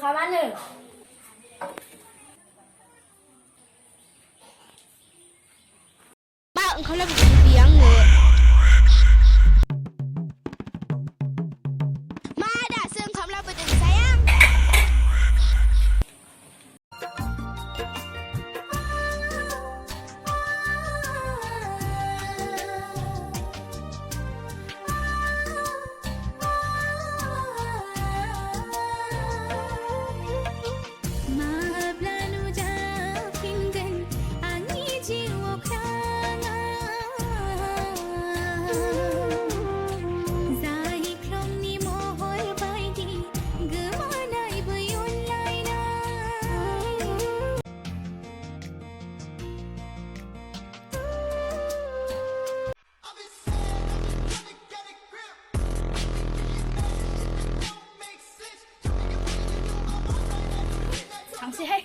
Khám ăn rồi. Ba ông không làm gì tiếng nữa. Mà đã xương không làm gì sayang. Hey.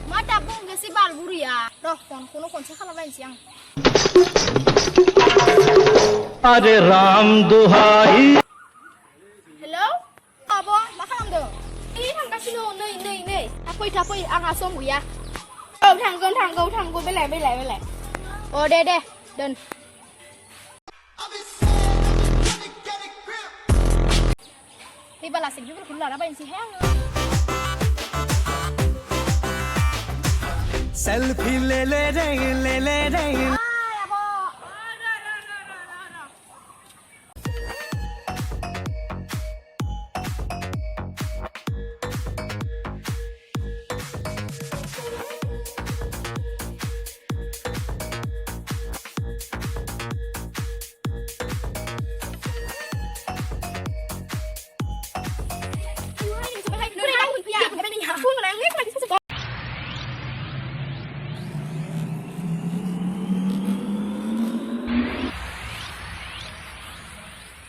Mata bung ke si balburu ya. Roh kon se khala bain siang. Are Ram duhai. Hello? Abo, ma khalam do. Ni thang casino nei. Thapoi ang asom bu ya. Thang go bên lại. Ồ đây, đơn. Thì bà là xịt giúp cái lò bên xì héo nữa. Selfie le đây.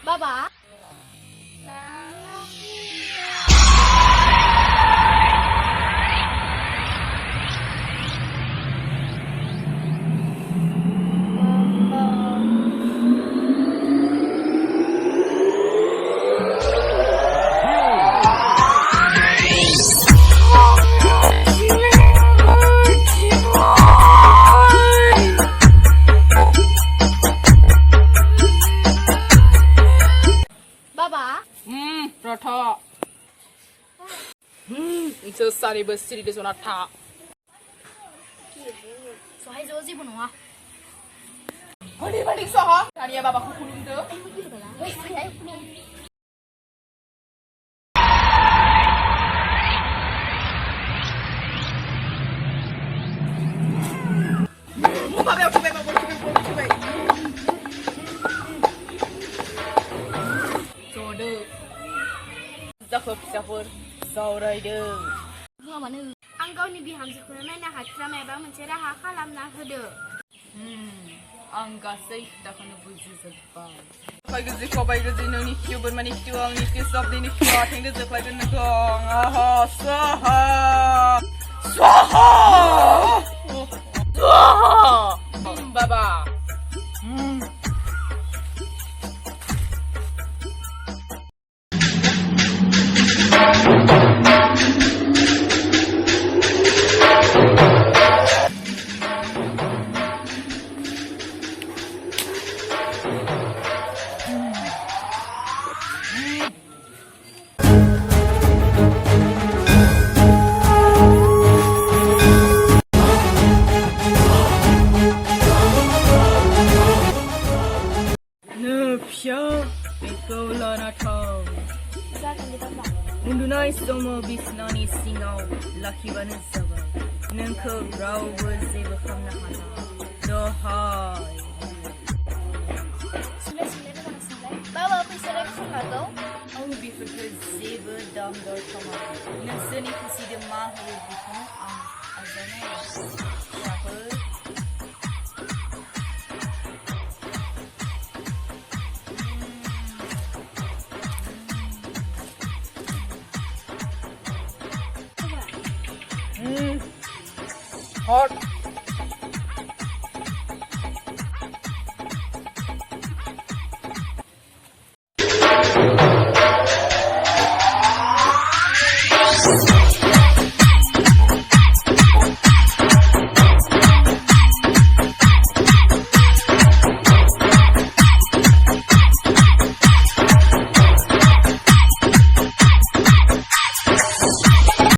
Baba. So sorry, but still does not talk. So hay zo gì bọn nó? Balik so ha. Tanya baba ku kulung tu. Wei, phải Muka bel cubai. So de. Zakop safur. Saurai de. Ang gauni bihamjोखौनो नायनो हाथ्रा मायबा मोनसे राहा खालामना होदो. Ang gasai takkan bujizobbal. Kau gaji noni kiu bermani kiu ang ni kiu sabdi ni kiu ating de zeklai de negong. Aha, swaha. Baba. Undunai somo bisnani singau laki banu sabar. Nengko rau berzeba kamna hana. Dohai. Sule. Bawa aku selek sungkatau. Au bifur zeba dam dor kamar. Nenseni kusi de mahir bifnu ang. Hot.